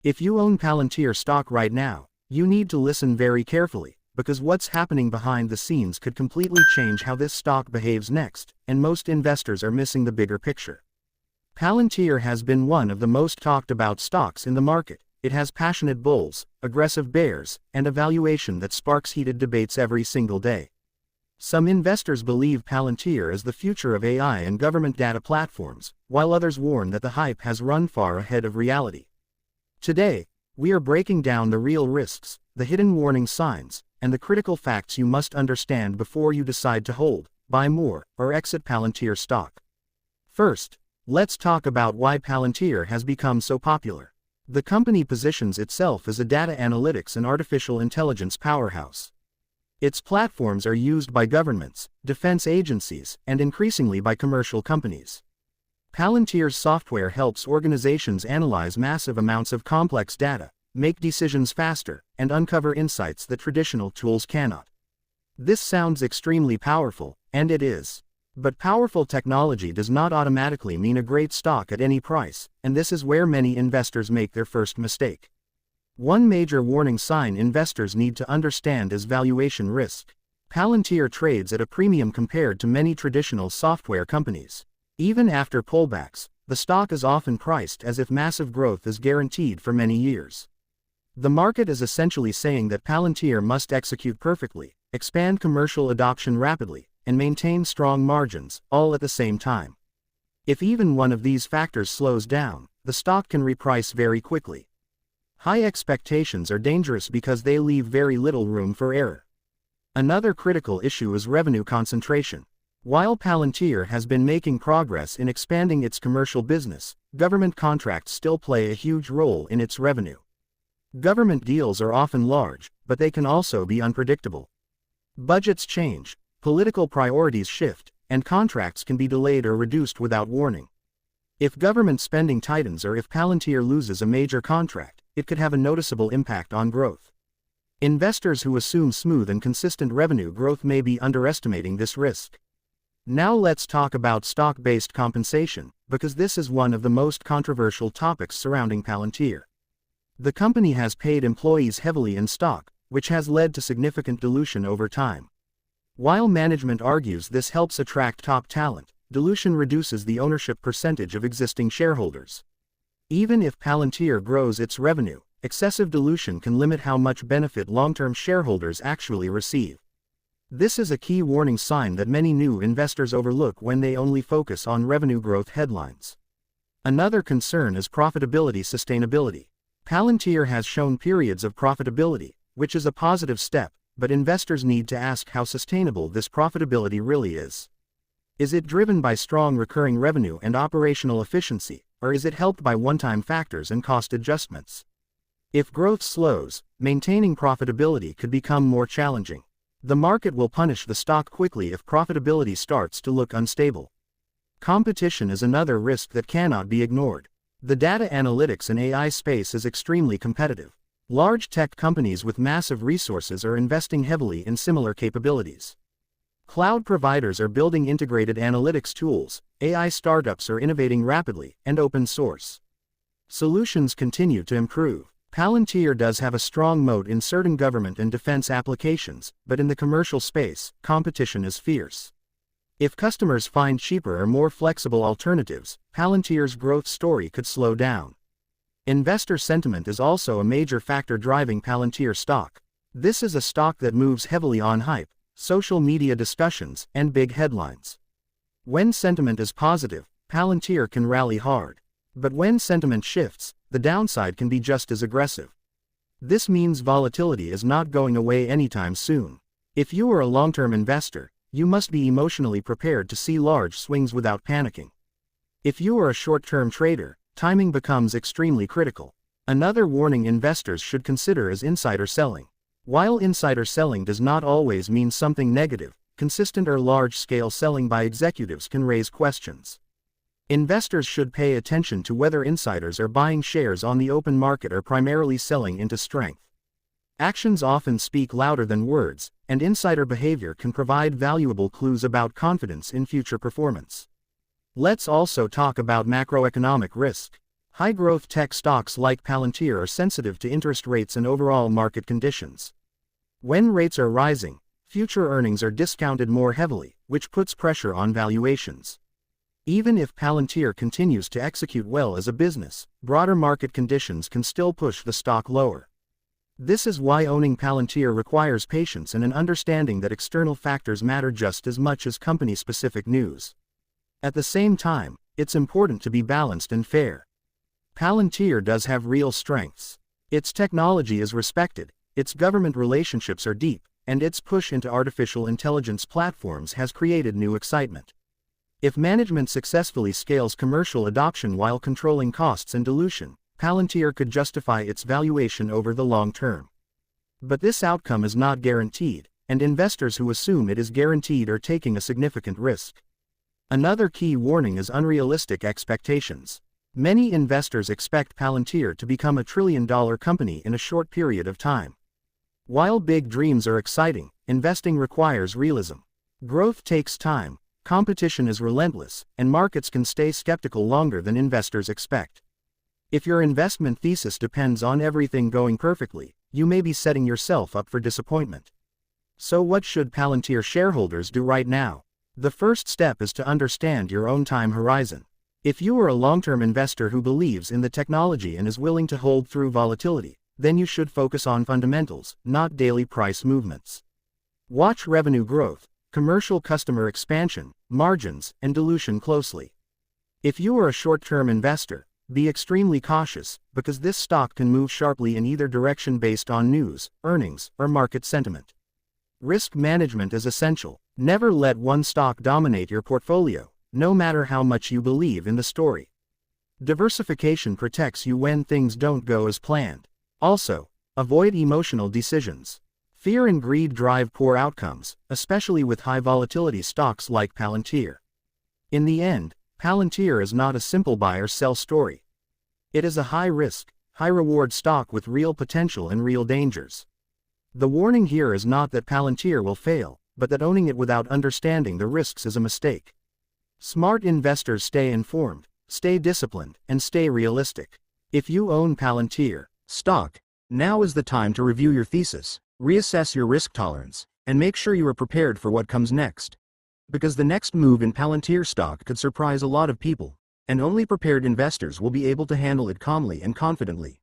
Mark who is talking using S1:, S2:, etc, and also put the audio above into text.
S1: If you own Palantir stock right now, you need to listen very carefully, because what's happening behind the scenes could completely change how this stock behaves next, and most investors are missing the bigger picture. Palantir has been one of the most talked about stocks in the market. It has passionate bulls, aggressive bears, and a valuation that sparks heated debates every single day. Some investors believe Palantir is the future of AI and government data platforms, while others warn that the hype has run far ahead of reality. Today, we are breaking down the real risks, the hidden warning signs, and the critical facts you must understand before you decide to hold, buy more, or exit Palantir stock. First, let's talk about why Palantir has become so popular. The company positions itself as a data analytics and artificial intelligence powerhouse. Its platforms are used by governments, defense agencies, and increasingly by commercial companies. Palantir's software helps organizations analyze massive amounts of complex data, make decisions faster, and uncover insights that traditional tools cannot. This sounds extremely powerful, and it is. But powerful technology does not automatically mean a great stock at any price, and this is where many investors make their first mistake. One major warning sign investors need to understand is valuation risk. Palantir trades at a premium compared to many traditional software companies. Even after pullbacks, the stock is often priced as if massive growth is guaranteed for many years. The market is essentially saying that Palantir must execute perfectly, expand commercial adoption rapidly, and maintain strong margins, all at the same time. If even one of these factors slows down, the stock can reprice very quickly. High expectations are dangerous because they leave very little room for error. Another critical issue is revenue concentration. While Palantir has been making progress in expanding its commercial business, government contracts still play a huge role in its revenue. Government deals are often large, but they can also be unpredictable. Budgets change, political priorities shift, and contracts can be delayed or reduced without warning. If government spending tightens or if Palantir loses a major contract, it could have a noticeable impact on growth. Investors who assume smooth and consistent revenue growth may be underestimating this risk. Now let's talk about stock-based compensation, because this is one of the most controversial topics surrounding Palantir. The company has paid employees heavily in stock, which has led to significant dilution over time. While management argues this helps attract top talent, dilution reduces the ownership percentage of existing shareholders. Even if Palantir grows its revenue, excessive dilution can limit how much benefit long-term shareholders actually receive. This is a key warning sign that many new investors overlook when they only focus on revenue growth headlines. Another concern is profitability sustainability. Palantir has shown periods of profitability, which is a positive step, but investors need to ask how sustainable this profitability really is. Is it driven by strong recurring revenue and operational efficiency, or is it helped by one-time factors and cost adjustments? If growth slows, maintaining profitability could become more challenging. The market will punish the stock quickly if profitability starts to look unstable. Competition is another risk that cannot be ignored. The data analytics and AI space is extremely competitive. Large tech companies with massive resources are investing heavily in similar capabilities. Cloud providers are building integrated analytics tools, AI startups are innovating rapidly, and open source solutions continue to improve. Palantir does have a strong moat in certain government and defense applications, but in the commercial space, competition is fierce. If customers find cheaper or more flexible alternatives, Palantir's growth story could slow down. Investor sentiment is also a major factor driving Palantir stock. This is a stock that moves heavily on hype, social media discussions, and big headlines. When sentiment is positive, Palantir can rally hard. But when sentiment shifts, the downside can be just as aggressive. This means volatility is not going away anytime soon. If you are a long-term investor, you must be emotionally prepared to see large swings without panicking. If you are a short-term trader, timing becomes extremely critical. Another warning investors should consider is insider selling. While insider selling does not always mean something negative, consistent or large-scale selling by executives can raise questions. Investors should pay attention to whether insiders are buying shares on the open market or primarily selling into strength. Actions often speak louder than words, and insider behavior can provide valuable clues about confidence in future performance. Let's also talk about macroeconomic risk. High-growth tech stocks like Palantir are sensitive to interest rates and overall market conditions. When rates are rising, future earnings are discounted more heavily, which puts pressure on valuations. Even if Palantir continues to execute well as a business, broader market conditions can still push the stock lower. This is why owning Palantir requires patience and an understanding that external factors matter just as much as company-specific news. At the same time, it's important to be balanced and fair. Palantir does have real strengths. Its technology is respected, its government relationships are deep, and its push into artificial intelligence platforms has created new excitement. If management successfully scales commercial adoption while controlling costs and dilution, Palantir could justify its valuation over the long term. But this outcome is not guaranteed, and investors who assume it is guaranteed are taking a significant risk. Another key warning is unrealistic expectations. Many investors expect Palantir to become a trillion-dollar company in a short period of time. While big dreams are exciting, investing requires realism. Growth takes time, competition is relentless, and markets can stay skeptical longer than investors expect. If your investment thesis depends on everything going perfectly, you may be setting yourself up for disappointment. So what should Palantir shareholders do right now? The first step is to understand your own time horizon. If you are a long-term investor who believes in the technology and is willing to hold through volatility, then you should focus on fundamentals, not daily price movements. Watch revenue growth, commercial customer expansion, margins, and dilution closely. If you are a short-term investor, be extremely cautious, because this stock can move sharply in either direction based on news, earnings, or market sentiment. Risk management is essential. Never let one stock dominate your portfolio, no matter how much you believe in the story. Diversification protects you when things don't go as planned. Also, avoid emotional decisions. Fear and greed drive poor outcomes, especially with high volatility stocks like Palantir. In the end, Palantir is not a simple buy or sell story. It is a high-risk, high-reward stock with real potential and real dangers. The warning here is not that Palantir will fail, but that owning it without understanding the risks is a mistake. Smart investors stay informed, stay disciplined, and stay realistic. If you own Palantir stock, now is the time to review your thesis, reassess your risk tolerance, and make sure you are prepared for what comes next. Because the next move in Palantir stock could surprise a lot of people, and only prepared investors will be able to handle it calmly and confidently.